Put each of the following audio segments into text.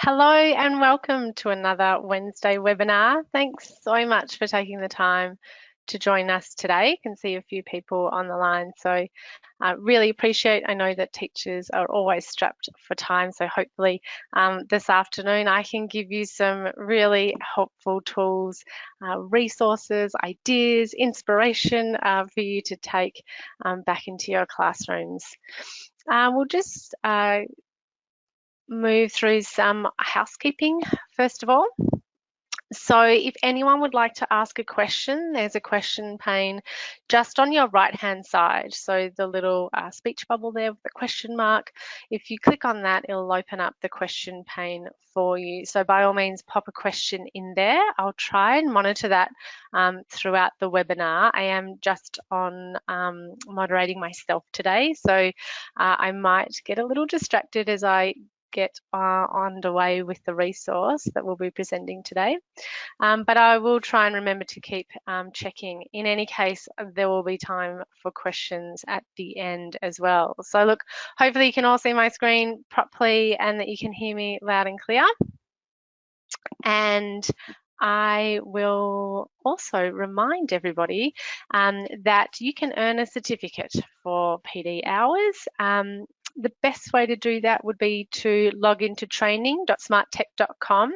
Hello and welcome to another Wednesday webinar. Thanks so much for taking the time to join us today. You can see a few people on the line, so really appreciate. I know that teachers are always strapped for time, so hopefully this afternoon I can give you some really helpful tools, resources, ideas, inspiration for you to take back into your classrooms. We'll just move through some housekeeping first of all. So if anyone would like to ask a question, there's a question pane just on your right hand side. So the little speech bubble there with the question mark, if you click on that, it'll open up the question pane for you. So by all means, pop a question in there. I'll try and monitor that throughout the webinar. I am just on moderating myself today, so I might get a little distracted as I get underway with the resource that we'll be presenting today. But I will try and remember to keep checking. In any case, there will be time for questions at the end as well. So look, hopefully you can all see my screen properly and that you can hear me loud and clear. And I will also remind everybody that you can earn a certificate for PD hours. The best way to do that would be to log into training.smarttech.com,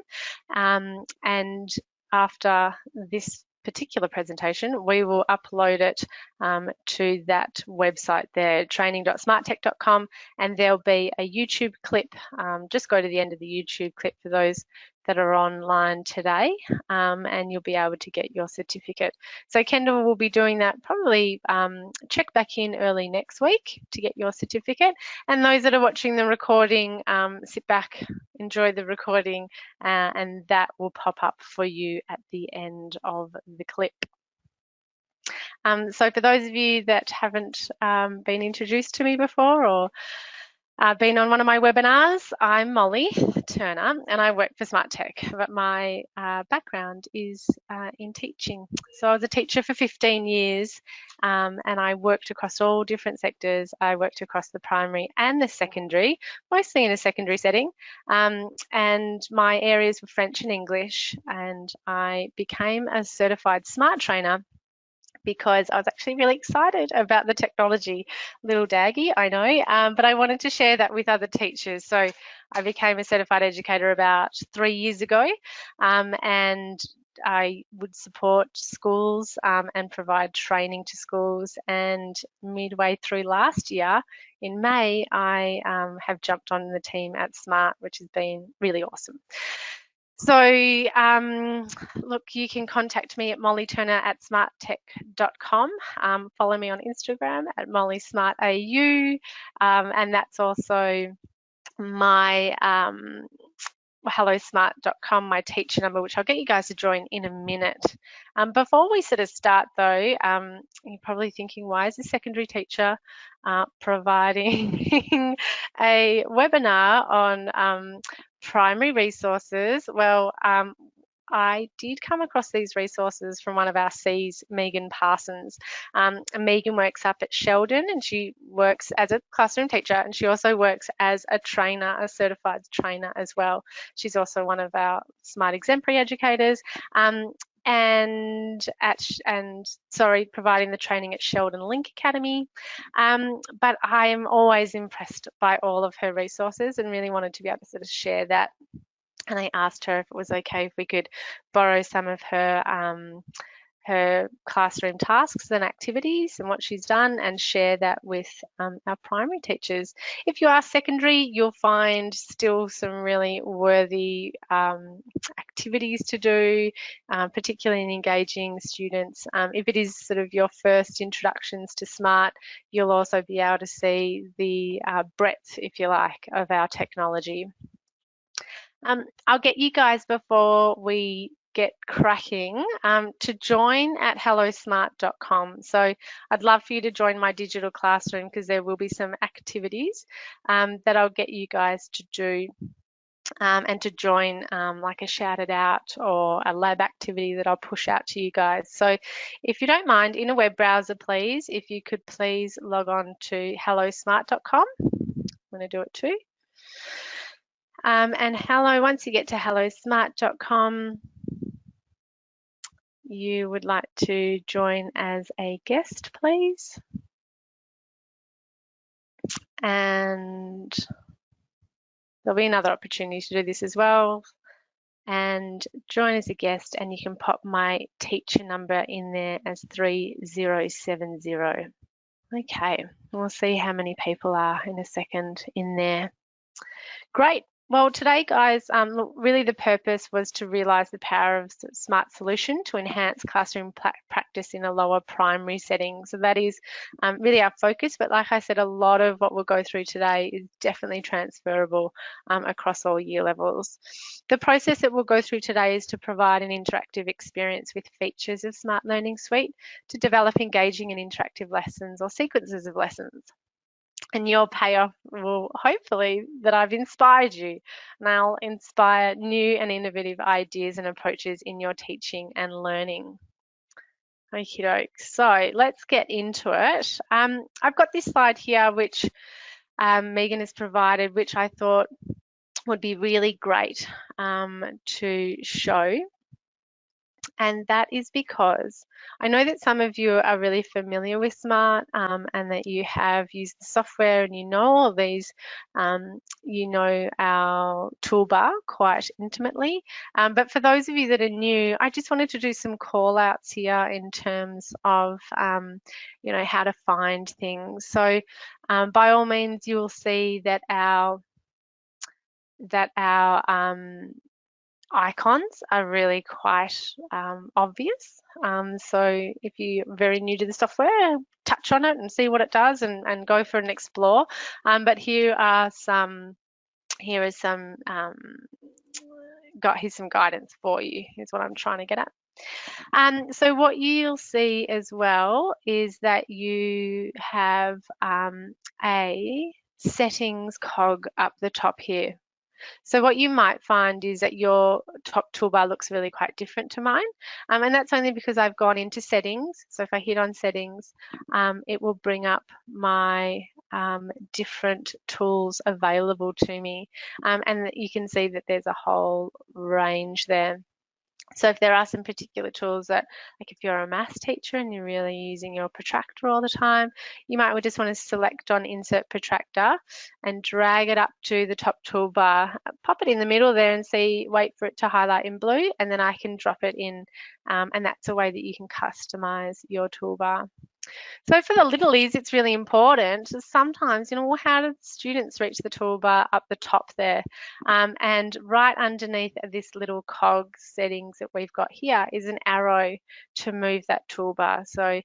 and after this particular presentation, we will upload it to that website there, training.smarttech.com, and there'll be a YouTube clip. Just go to the end of the YouTube clip for those that are online today, and you'll be able to get your certificate. So Kendall will be doing that probably check back in early next week to get your certificate. And those that are watching the recording, sit back, enjoy the recording, and that will pop up for you at the end of the clip. So for those of you that haven't been introduced to me before or been on one of my webinars, I'm Molly Turner and I work for Smart Tech, but my background is in teaching. So I was a teacher for 15 years and I worked across all different sectors. I worked across the primary and the secondary, mostly in a secondary setting, and my areas were French and English, and I became a certified smart trainer because I was actually really excited about the technology. Little daggy, I know, but I wanted to share that with other teachers. So I became a certified educator about 3 years ago, and I would support schools and provide training to schools. And midway through last year, in May, I have jumped on the team at Smart, which has been really awesome. So look, you can contact me at mollyturner@smarttech.com. Follow me on Instagram at mollysmartau, and that's also my hellosmart.com, my teacher number, which I'll get you guys to join in a minute. Before we sort of start though, you're probably thinking, why is a secondary teacher providing a webinar on primary resources? Well, I did come across these resources from one of our C's, Megan Parsons. Megan works up at Sheldon and she works as a classroom teacher, and she also works as a trainer, a certified trainer as well. She's also one of our Smart Exemplary educators. Providing the training at Sheldon Link Academy. But I am always impressed by all of her resources and really wanted to be able to sort of share that. And I asked her if it was okay if we could borrow some of her classroom tasks and activities and what she's done and share that with our primary teachers. If you are secondary, you'll find still some really worthy activities to do, particularly in engaging students. If it is sort of your first introductions to Smart, you'll also be able to see the breadth, if you like, of our technology. I'll get you guys, before we get cracking, to join at hellosmart.com. So I'd love for you to join my digital classroom because there will be some activities that I'll get you guys to do and to join, like a shout it out or a lab activity that I'll push out to you guys. So if you don't mind, in a web browser, please, if you could please log on to hellosmart.com. I'm going to do it too. And hello, once you get to hellosmart.com, you would like to join as a guest, please. And there'll be another opportunity to do this as well. And join as a guest, and you can pop my teacher number in there as 3070. Okay, we'll see how many people are in a second in there. Great. Well, today, guys, look, really the purpose was to realise the power of Smart Solution to enhance classroom practice in a lower primary setting. So that is really our focus. But like I said, a lot of what we'll go through today is definitely transferable across all year levels. The process that we'll go through today is to provide an interactive experience with features of Smart Learning Suite to develop engaging and interactive lessons or sequences of lessons. And your payoff will hopefully that I've inspired you, and I'll inspire new and innovative ideas and approaches in your teaching and learning. Okie doke. So let's get into it. I've got this slide here which Megan has provided, which I thought would be really great to show. And that is because I know that some of you are really familiar with Smart and that you have used the software and you know all of these, you know our toolbar quite intimately. But for those of you that are new, I just wanted to do some call outs here in terms of, you know, how to find things. So by all means, you will see that our icons are really quite obvious. So if you're very new to the software, touch on it and see what it does and go for an explore. But here's some here's some guidance for you, is what I'm trying to get at. So what you'll see as well is that you have a settings cog up the top here. So what you might find is that your top toolbar looks really quite different to mine. And that's only because I've gone into settings. So if I hit on settings, it will bring up my different tools available to me. And you can see that there's a whole range there. So if there are some particular tools that, like if you're a maths teacher and you're really using your protractor all the time, you might just want to select on Insert Protractor and drag it up to the top toolbar, pop it in the middle there and wait for it to highlight in blue, and then I can drop it in, and that's a way that you can customize your toolbar. So for the littlies, it's really important. Sometimes, you know, well, how do students reach the toolbar up the top there? And right underneath this little cog settings that we've got here is an arrow to move that toolbar. So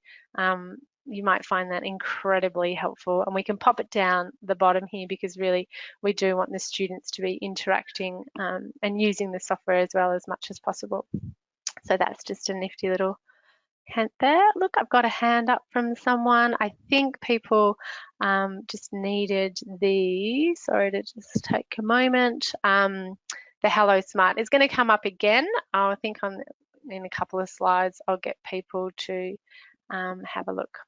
you might find that incredibly helpful, and we can pop it down the bottom here because really we do want the students to be interacting and using the software as well as much as possible. So that's just a nifty little hand there. Look, I've got a hand up from someone. I think people just needed sorry to just take a moment. The Hello Smart is going to come up again. I think in a couple of slides, I'll get people to have a look.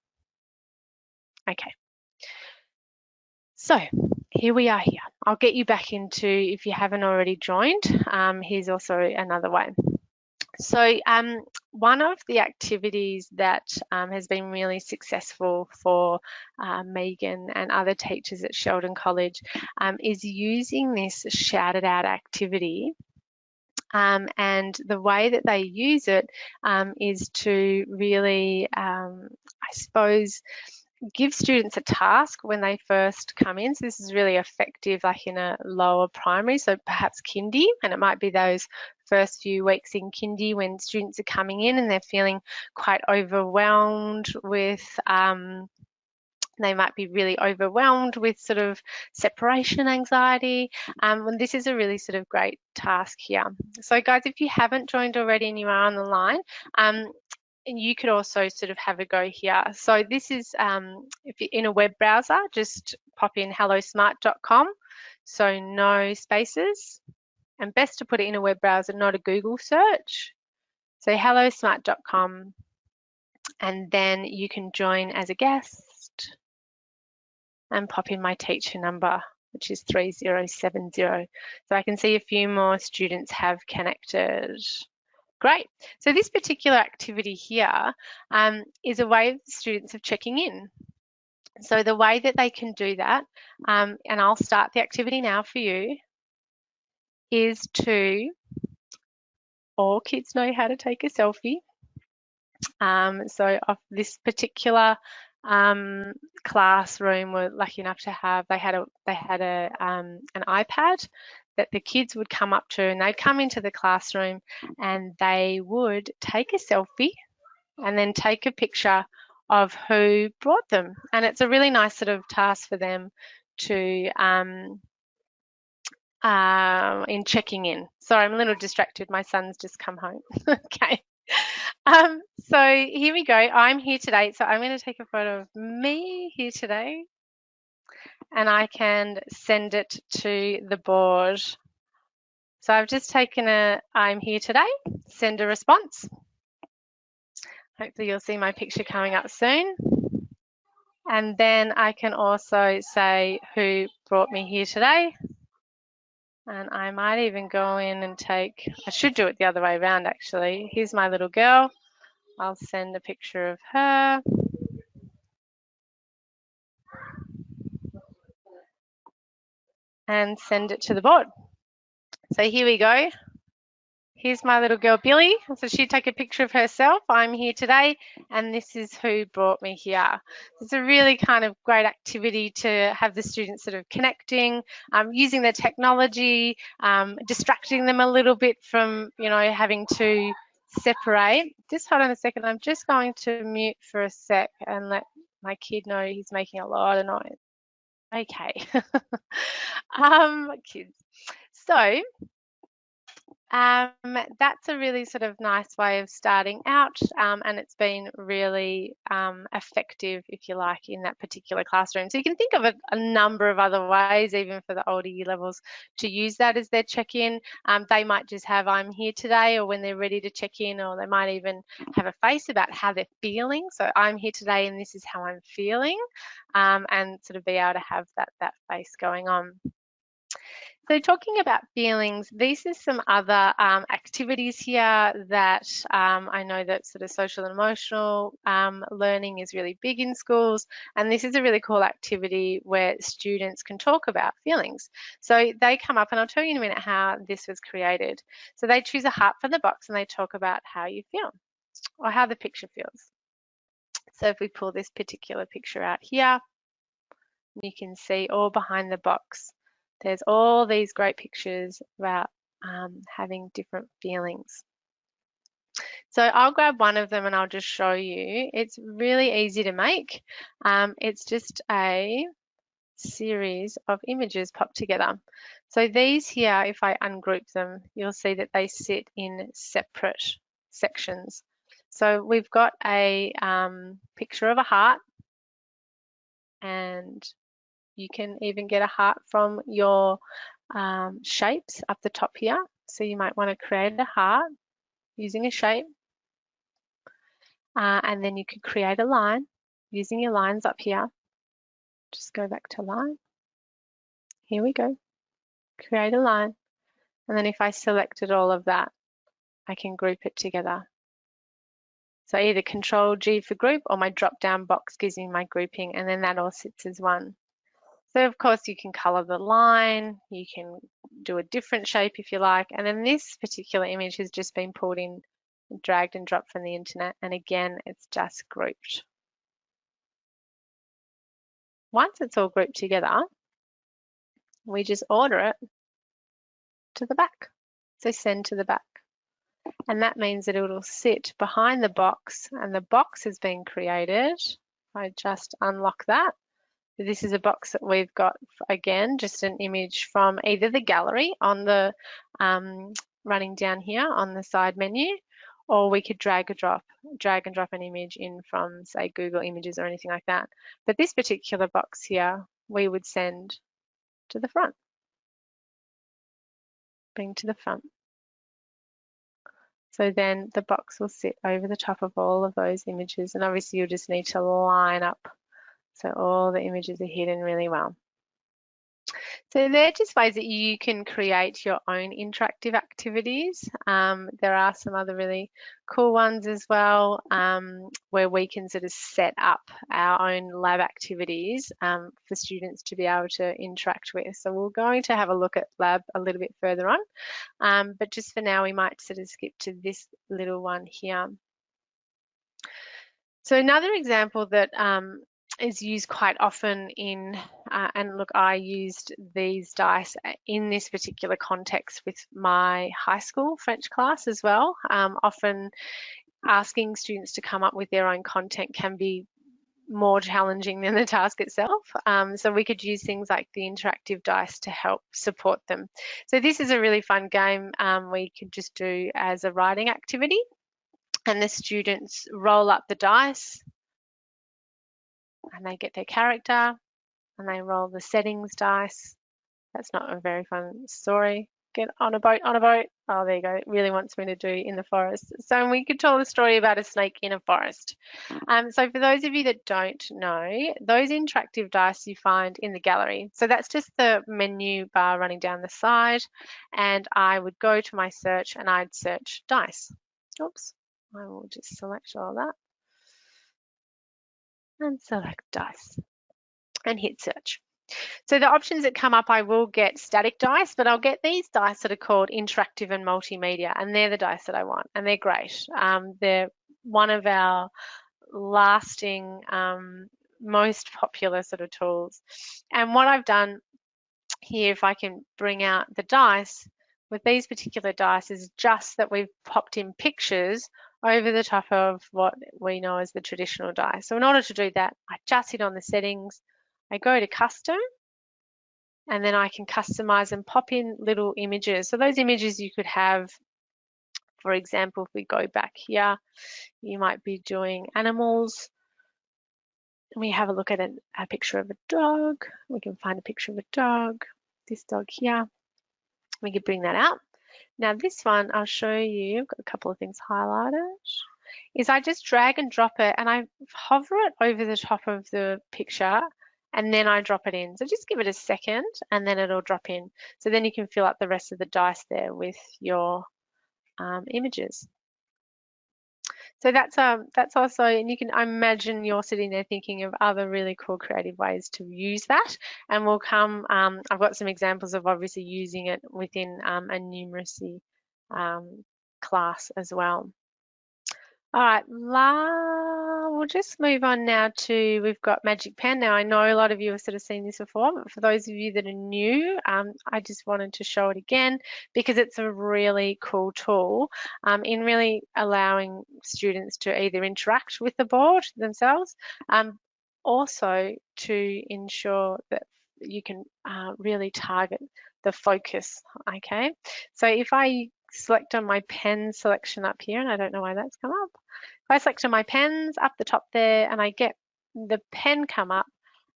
Okay. So here we are here. I'll get you back into, if you haven't already joined, here's also another way. So one of the activities that has been really successful for Megan and other teachers at Sheldon College is using this shouted out activity. And the way that they use it is to really, I suppose, give students a task when they first come in. So this is really effective like in a lower primary, so perhaps kindy, and it might be those first few weeks in kindy when students are coming in and they're feeling quite overwhelmed with they might be really overwhelmed with sort of separation anxiety. And this is a really sort of great task here. So guys, if you haven't joined already and you are on the line, and you could also sort of have a go here. So this is, if you're in a web browser, just pop in hellosmart.com. So no spaces, and best to put it in a web browser, not a Google search. So hellosmart.com, and then you can join as a guest and pop in my teacher number. which is 3070. So I can see a few more students have connected. Great. So this particular activity here is a way of students of checking in. So the way that they can do that, and I'll start the activity now for you, is to, all kids know how to take a selfie. So of this particular classroom, we're lucky enough to have, they had an iPad that the kids would come up to, and they'd come into the classroom and they would take a selfie and then take a picture of who brought them. And it's a really nice sort of task for them to in checking in. Sorry, I'm a little distracted. My son's just come home. Okay. So here we go. I'm here today. So I'm going to take a photo of me here today, and I can send it to the board. So I've just taken a I'm here today, send a response. Hopefully you'll see my picture coming up soon. And then I can also say who brought me here today. And I might even go in and take, I should do it the other way around actually. Here's my little girl. I'll send a picture of her. And send it to the board. So here we go. Here's my little girl, Billy. So she'd take a picture of herself. I'm here today, and this is who brought me here. It's a really kind of great activity to have the students sort of connecting, using the technology, distracting them a little bit from, having to separate. Just hold on a second. I'm just going to mute for a sec and let my kid know he's making a lot of noise. Okay. Kids. So that's a really sort of nice way of starting out, and it's been really effective, if you like, in that particular classroom. So you can think of a number of other ways, even for the older year levels, to use that as their check-in. They might just have I'm here today, or when they're ready to check in, or they might even have a face about how they're feeling. So I'm here today and this is how I'm feeling, and sort of be able to have that face going on. So talking about feelings, these are some other activities here that I know that sort of social and emotional learning is really big in schools. And this is a really cool activity where students can talk about feelings. So they come up, and I'll tell you in a minute how this was created. So they choose a heart from the box and they talk about how you feel or how the picture feels. So if we pull this particular picture out here, you can see all behind the box. There's all these great pictures about having different feelings. So I'll grab one of them and I'll just show you. It's really easy to make. It's just a series of images popped together. So these here, if I ungroup them, you'll see that they sit in separate sections. So we've got a picture of a heart, and you can even get a heart from your shapes up the top here. So you might want to create a heart using a shape. And then you could create a line using your lines up here. Just go back to line. Here we go. Create a line. And then if I selected all of that, I can group it together. So either Control G for group, or my drop down box gives me my grouping, and then that all sits as one. So of course you can color the line, you can do a different shape if you like, and then this particular image has just been pulled in, dragged and dropped from the internet, and again it's just grouped. Once it's all grouped together, we just order it to the back. So send to the back. And that means that it will sit behind the box, and the box has been created. I just unlock that. This is a box that we've got, again, just an image from either the gallery on the running down here on the side menu, or we could drag and drop an image in from, say, Google Images or anything like that. But this particular box here, we would send to the front. Bring to the front. So then the box will sit over the top of all of those images, and obviously you'll just need to line up so all the images are hidden really well. So they're just ways that you can create your own interactive activities. There are some other really cool ones as well, where we can sort of set up our own lab activities for students to be able to interact with. So we're going to have a look at lab a little bit further on, but just for now we might sort of skip to this little one here. So another example that is used quite often in, and look, I used these dice in this particular context with my high school French class as well. Often asking students to come up with their own content can be more challenging than the task itself. So we could use things like the interactive dice to help support them. So this is a really fun game we could just do as a writing activity. And the students roll up the dice and they get their character and they roll the settings dice. That's not a very fun story. Get on a boat, on a boat. Oh, there you go. It really wants me to do in the forest. So we could tell a story about a snake in a forest. So for those of you that don't know, those interactive dice you find in the gallery. So that's just the menu bar running down the side. And I would go to my search and I'd search dice. Oops. I will just select all that and select dice and hit search. So the options that come up, I will get static dice, but I'll get these dice that are called interactive and multimedia, and they're the dice that I want, and they're great. They're one of our lasting, most popular sort of tools. And what I've done here, if I can bring out the dice, with these particular dice is just that we've popped in pictures over the top of what we know as the traditional dice. So in order to do that, I just hit on the settings, I go to custom, and then I can customize and pop in little images. So those images you could have, for example, if we go back here, you might be doing animals. And we have a look at a picture of a dog. We can find a picture of a dog, this dog here. We could bring that out. Now this one, I'll show you, I've got a couple of things highlighted, is I just drag and drop it and I hover it over the top of the picture and then I drop it in. So just give it a second and then it'll drop in. So then you can fill up the rest of the dice there with your images. So that's also, and you can, I imagine you're sitting there thinking of other really cool creative ways to use that. And we'll come, I've got some examples of obviously using it within a numeracy class as well. All right, we'll just move on now to, we've got Magic Pen. Now, I know a lot of you have sort of seen this before, but for those of you that are new, I just wanted to show it again because it's a really cool tool in really allowing students to either interact with the board themselves, also to ensure that you can really target the focus, okay? So if I select on my pen selection up here, and I don't know why that's come up. If I select on my pens up the top there and I get the pen come up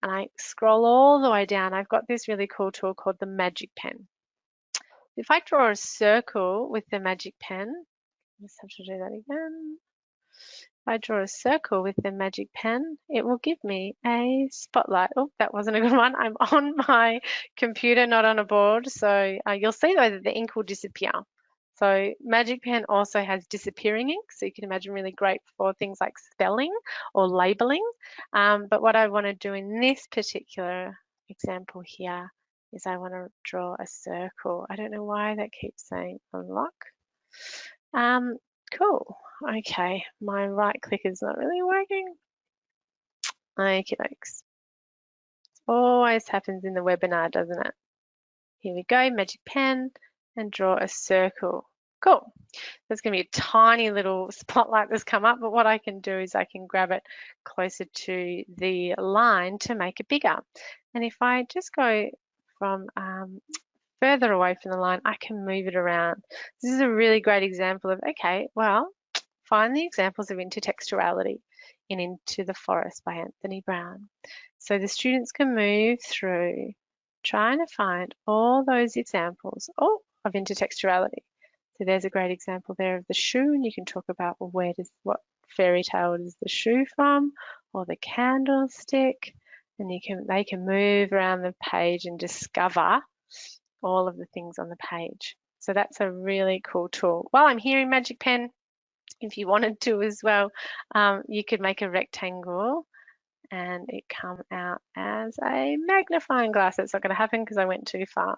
and I scroll all the way down, I've got this really cool tool called the Magic Pen. If I draw a circle with the Magic Pen, I just have to do that again. If I draw a circle with the Magic Pen, it will give me a spotlight. Oh, that wasn't a good one. I'm on my computer, not on a board. So you'll see though that the ink will disappear. So Magic Pen also has disappearing ink, so you can imagine really great for things like spelling or labeling. But what I want to do in this particular example here is I want to draw a circle. I don't know why that keeps saying unlock. Cool. Okay, my right click is not really working. Okay, folks. Always happens in the webinar, doesn't it? Here we go, Magic Pen, and draw a circle. Cool. There's going to be a tiny little spotlight that's come up, but what I can do is I can grab it closer to the line to make it bigger. And if I just go from further away from the line, I can move it around. This is a really great example of, okay, well, find the examples of intertextuality in Into the Forest by Anthony Brown. So the students can move through trying to find all those examples of intertextuality. So there's a great example there of the shoe, and you can talk about, well, what fairy tale is the shoe from, or the candlestick. and they can move around the page and discover all of the things on the page. So that's a really cool tool. While I'm here in Magic Pen, if you wanted to as well, you could make a rectangle and it come out as a magnifying glass. That's not going to happen because I went too far.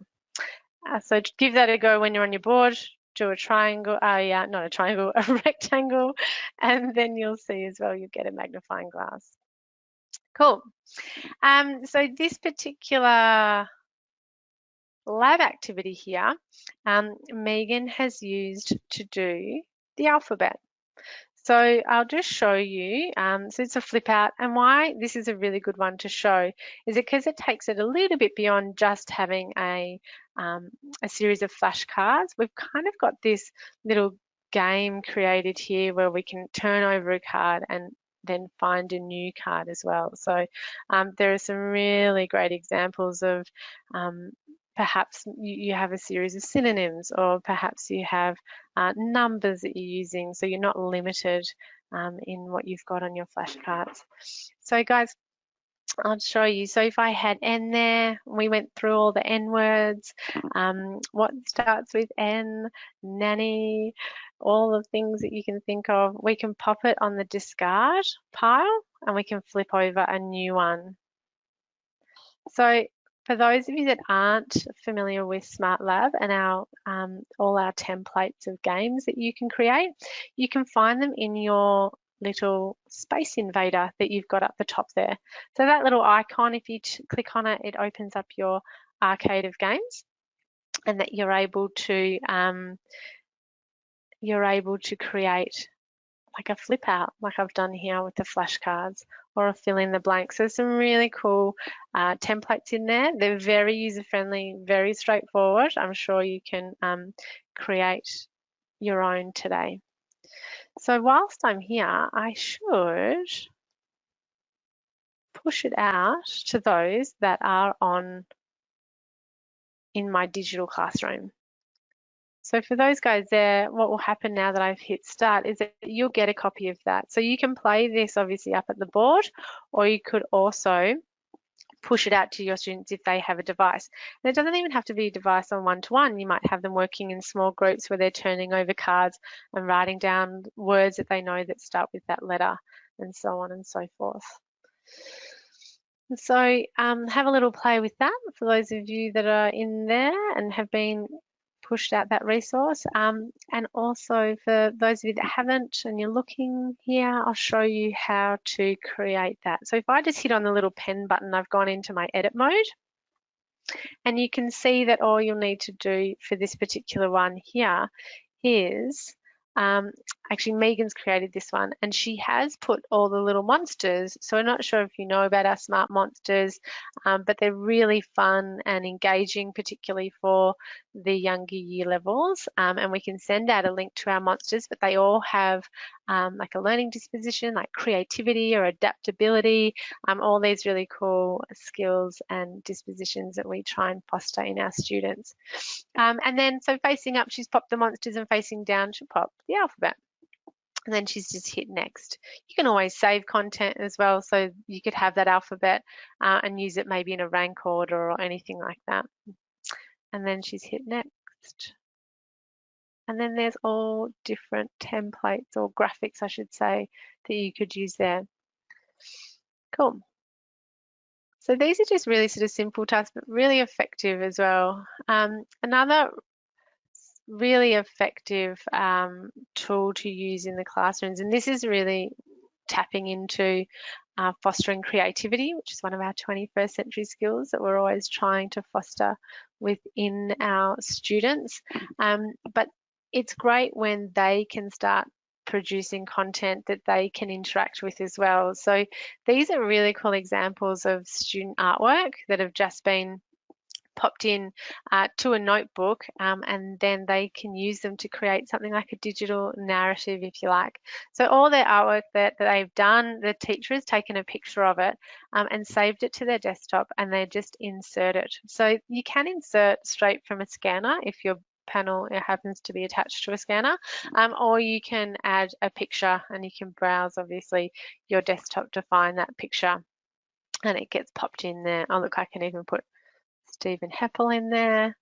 So give that a go when you're on your board. Do a triangle, not a triangle, a rectangle, and then you'll see as well, you get a magnifying glass. Cool. So this particular lab activity here, Megan has used to do the alphabet. So I'll just show you. So it's a flip out, and why this is a really good one to show is because it takes it a little bit beyond just having a series of flashcards. We've kind of got this little game created here where we can turn over a card and then find a new card as well. So there are some really great examples of perhaps you have a series of synonyms, or perhaps you have numbers that you're using, so you're not limited in what you've got on your flashcards. So guys, I'll show you. So if I had N there, we went through all the N words. What starts with N, nanny, all the things that you can think of. We can pop it on the discard pile and we can flip over a new one. So for those of you that aren't familiar with SmartLab and our all our templates of games that you can create, you can find them in your little space invader that you've got up the top there. So that little icon, if you click on it, it opens up your arcade of games, and that you're able to create like a flip out, like I've done here with the flashcards, or a fill in the blank. So some really cool templates in there. They're very user friendly, very straightforward. I'm sure you can create your own today. So whilst I'm here, I should push it out to those that are in my digital classroom. So for those guys there, what will happen now that I've hit start is that you'll get a copy of that. So you can play this obviously up at the board, or you could also push it out to your students if they have a device. And it doesn't even have to be a device on one-to-one. You might have them working in small groups where they're turning over cards and writing down words that they know that start with that letter, and so on and so forth. So have a little play with that for those of you that are in there and have been pushed out that resource, and also for those of you that haven't and you're looking here, I'll show you how to create that. So if I just hit on the little pen button, I've gone into my edit mode, and you can see that all you'll need to do for this particular one here is actually Megan's created this one, and she has put all the little monsters. So I'm not sure if you know about our smart monsters, but they're really fun and engaging, particularly for the younger year levels. And we can send out a link to our monsters, but they all have like a learning disposition, like creativity or adaptability, all these really cool skills and dispositions that we try and foster in our students. And then, so facing up, she's popped the monsters, and facing down, she'll pop the alphabet. And then she's just hit next. You can always save content as well, so you could have that alphabet and use it maybe in a rank order or anything like that. And then she's hit next. And then there's all different templates, or graphics, I should say, that you could use there. Cool. So these are just really sort of simple tasks, but really effective as well. Another really effective tool to use in the classrooms, and this is really tapping into fostering creativity, which is one of our 21st century skills that we're always trying to foster within our students. But it's great when they can start producing content that they can interact with as well. So these are really cool examples of student artwork that have just been popped in to a notebook, and then they can use them to create something like a digital narrative, if you like. So all their artwork that they've done, the teacher has taken a picture of it and saved it to their desktop, and they just insert it. So you can insert straight from a scanner if your panel happens to be attached to a scanner, or you can add a picture, and you can browse obviously your desktop to find that picture. and it gets popped in there. Oh, look, I can even put Stephen Heppel in there.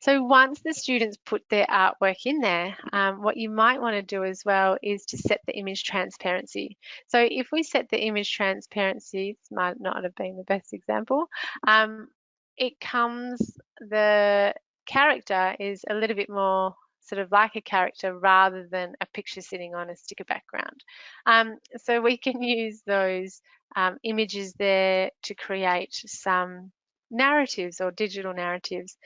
So once the students put their artwork in there, what you might want to do as well is to set the image transparency. So if we set the image transparency, this might not have been the best example, the character is a little bit more sort of like a character rather than a picture sitting on a sticker background. So we can use those images there to create some narratives or digital narratives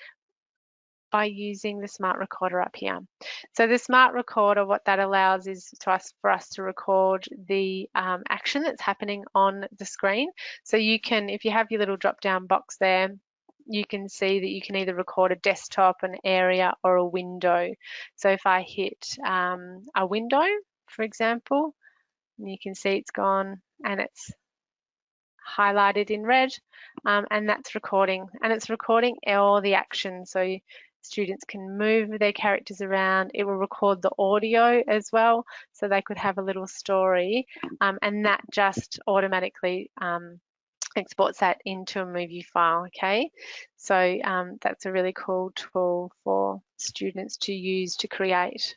by using the smart recorder up here. So the smart recorder, what that allows is for us to record the action that's happening on the screen. So you can, if you have your little drop down box there, you can see that you can either record a desktop, an area, or a window. So if I hit a window, for example, you can see it's gone and it's highlighted in red, and that's recording, and it's recording all the action. So students can move their characters around. It will record the audio as well, so they could have a little story, and that just automatically exports that into a movie file. Okay, so that's a really cool tool for students to use to create.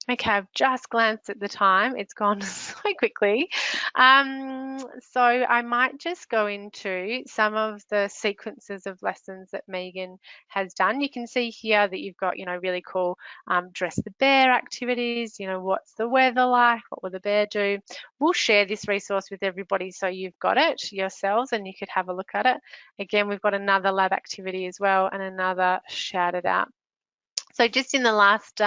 Okay, I've just glanced at the time. It's gone so quickly. So I might just go into some of the sequences of lessons that Megan has done. You can see here that you've got, really cool dress the bear activities. What's the weather like? What will the bear do? We'll share this resource with everybody so you've got it yourselves and you could have a look at it. Again, we've got another lab activity as well and another shout it out. So just in the last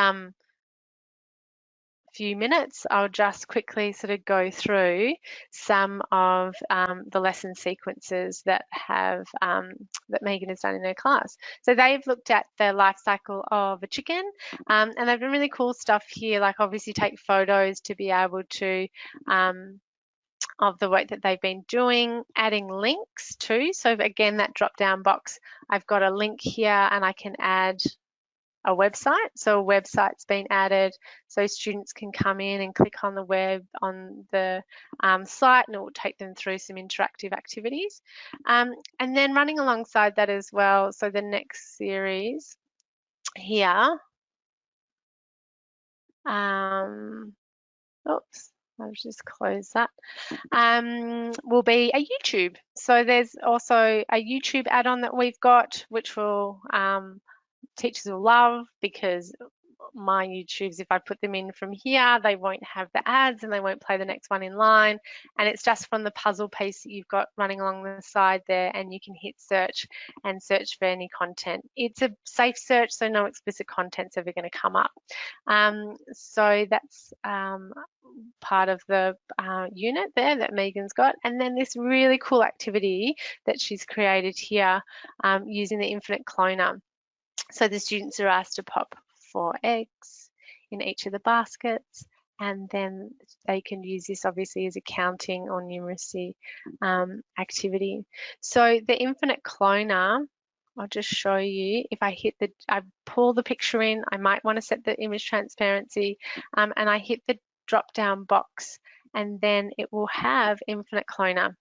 few minutes, I'll just quickly sort of go through some of the lesson sequences that that Megan has done in her class. So they've looked at the life cycle of a chicken, and they've done really cool stuff here, like obviously take photos to be able to of the work that they've been doing, adding links too. So again, that drop down box, I've got a link here and I can add a website. So a website's been added so students can come in and click on the web on the site and it will take them through some interactive activities. And then running alongside that as well, so the next series here, oops, I'll just close that, will be a YouTube. So there's also a YouTube add-on that we've got, which will teachers will love, because my YouTubes, if I put them in from here, they won't have the ads and they won't play the next one in line. And it's just from the puzzle piece that you've got running along the side there, and you can hit search and search for any content. It's a safe search, so no explicit content's ever going to come up. So that's part of the unit there that Megan's got. And then this really cool activity that she's created here using the infinite cloner. So the students are asked to pop 4 eggs in each of the baskets, and then they can use this obviously as a counting or numeracy activity. So the infinite cloner, I'll just show you. If I pull the picture in, I might want to set the image transparency, and I hit the drop down box, and then it will have infinite cloner.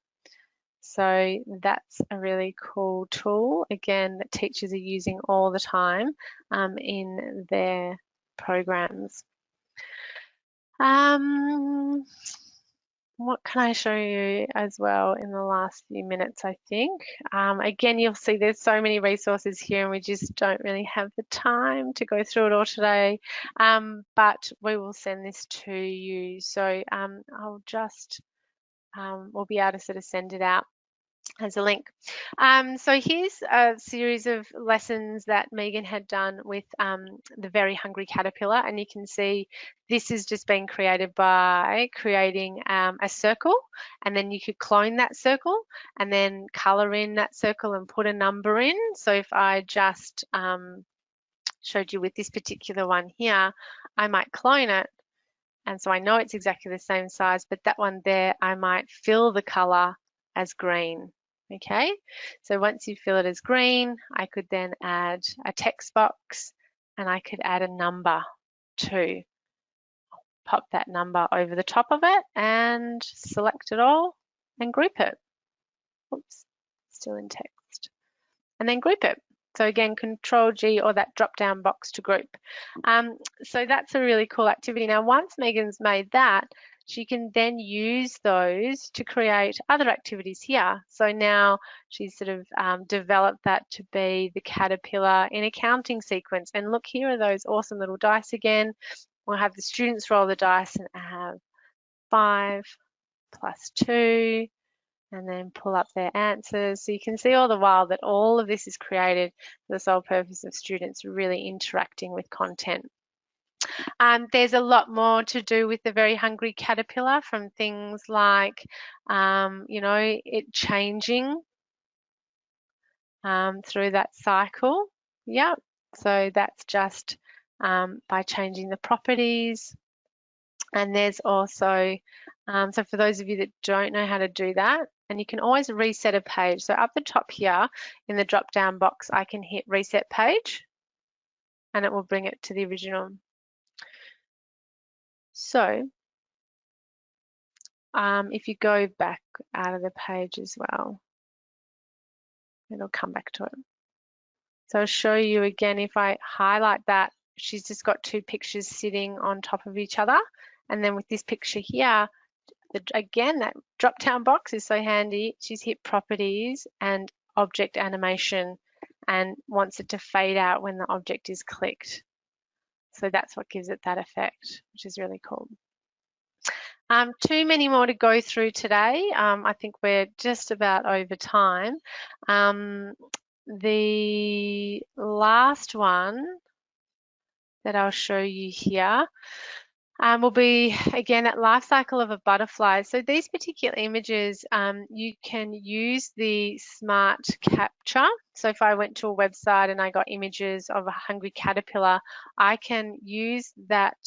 So that's a really cool tool, again, that teachers are using all the time in their programs. What can I show you as well in the last few minutes, I think? Again, you'll see there's so many resources here and we just don't really have the time to go through it all today, but we will send this to you. So I'll just, we'll be able to sort of send it out as a link. So here's a series of lessons that Megan had done with the Very Hungry Caterpillar, and you can see this has just been created by creating a circle, and then you could clone that circle and then colour in that circle and put a number in. So if I just showed you with this particular one here, I might clone it, and so I know it's exactly the same size, but that one there, I might fill the colour as green. Okay, so once you fill it as green, I could then add a text box and I could add a number too. Pop that number over the top of it and select it all and group it. Oops, still in text. And then group it. So again, Control G or that drop down box to group. So that's a really cool activity. Now, once Megan's made that, she can then use those to create other activities here. So now she's sort of developed that to be the caterpillar in a counting sequence. And look, here are those awesome little dice again. We'll have the students roll the dice and have 5 plus 2, and then pull up their answers. So you can see all the while that all of this is created for the sole purpose of students really interacting with content. There's a lot more to do with the very hungry caterpillar, from things like, it changing through that cycle. Yeah, so that's just by changing the properties. And there's also, so for those of you that don't know how to do that, and you can always reset a page. So up the top here in the drop down box, I can hit reset page and it will bring it to the original. So if you go back out of the page as well, it'll come back to it. So I'll show you again, if I highlight that, she's just got two pictures sitting on top of each other. And then with this picture here, again, that drop down box is so handy. She's hit properties and object animation and wants it to fade out when the object is clicked. So that's what gives it that effect, which is really cool. Too many more to go through today. I think we're just about over time. The last one that I'll show you here will be, again, that life cycle of a butterfly. So these particular images, you can use the smart capture. So if I went to a website and I got images of a hungry caterpillar, I can use that,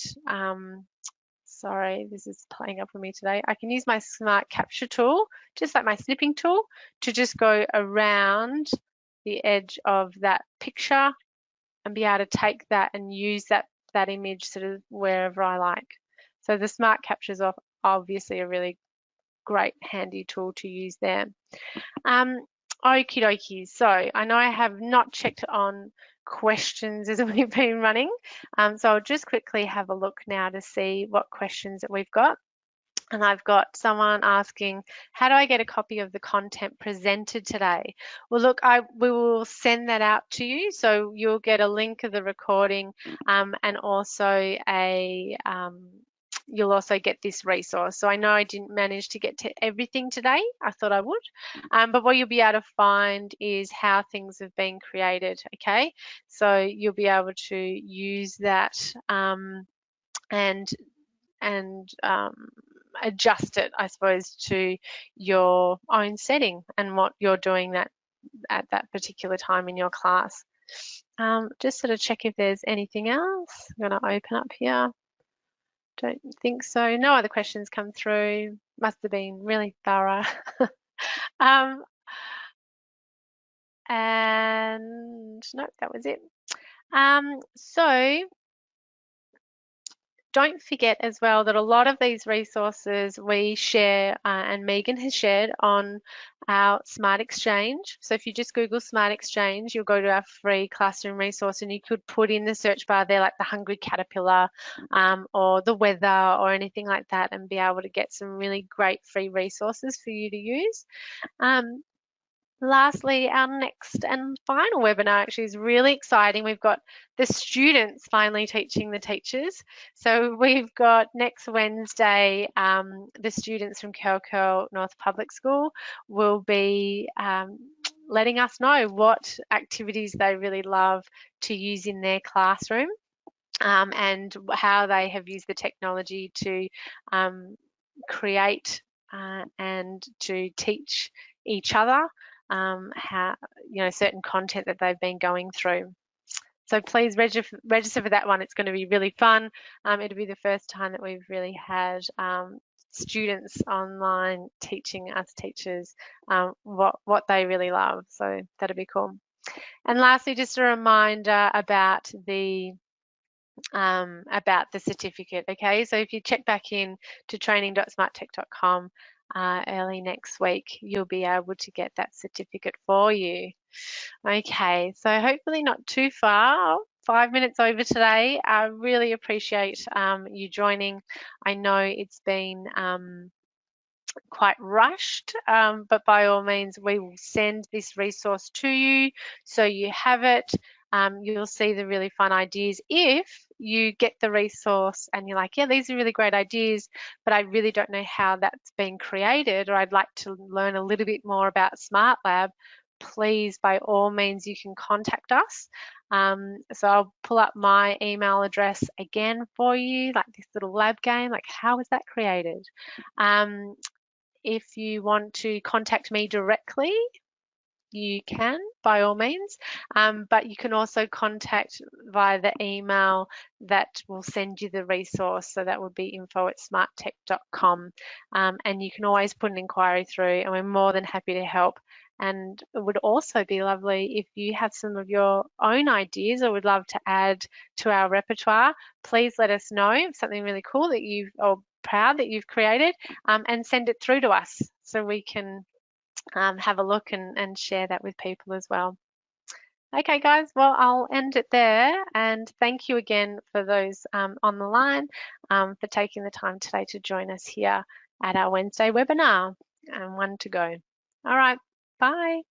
sorry, this is playing up for me today. I can use my smart capture tool, just like my snipping tool, to just go around the edge of that picture and be able to take that and use that image sort of wherever I like. So the smart capture is obviously a really great handy tool to use there. Okie dokie. So I know I have not checked on questions as we've been running. So I'll just quickly have a look now to see what questions that we've got. And I've got someone asking, how do I get a copy of the content presented today? Well, look, we will send that out to you. So you'll get a link of the recording and also you'll also get this resource. So I know I didn't manage to get to everything today. I thought I would. But what you'll be able to find is how things have been created, okay? So you'll be able to use that and adjust it, I suppose, to your own setting and what you're doing at that particular time in your class. Just sort of check if there's anything else. I'm going to open up here. Don't think so. No other questions come through. Must have been really thorough. And nope, that was it. So don't forget as well that a lot of these resources we share and Megan has shared on our Smart Exchange. So if you just Google Smart Exchange, you'll go to our free classroom resource and you could put in the search bar there like the hungry caterpillar or the weather or anything like that and be able to get some really great free resources for you to use. Lastly, our next and final webinar actually is really exciting. We've got the students finally teaching the teachers. So we've got next Wednesday, the students from Curl North Public School will be letting us know what activities they really love to use in their classroom and how they have used the technology to create and to teach each other how, certain content that they've been going through. So please register for that one. It's going to be really fun. It'll be the first time that we've really had students online teaching us teachers what they really love. So that'll be cool. And lastly, just a reminder about the certificate. Okay, so if you check back in to training.smarttech.com, early next week, you'll be able to get that certificate for you. Okay, so hopefully not too far. 5 minutes over today. I really appreciate you joining. I know it's been quite rushed, but by all means, we will send this resource to you so you have it. You'll see the really fun ideas. If you get the resource and you're like, yeah, these are really great ideas, but I really don't know how that's been created, or I'd like to learn a little bit more about Smart Lab, please, by all means, you can contact us. So I'll pull up my email address again for you, like this little lab game, like how was that created? Um, if you want to contact me directly, you can by all means, but you can also contact via the email that will send you the resource. So that would be info@smarttech.com, and you can always put an inquiry through, and we're more than happy to help. And it would also be lovely if you have some of your own ideas or would love to add to our repertoire. Please let us know something really cool that you've or proud that you've created, and send it through to us so we can have a look and share that with people as well. Okay, guys, well, I'll end it there. And thank you again for those on the line for taking the time today to join us here at our Wednesday webinar. And one to go. All right, bye.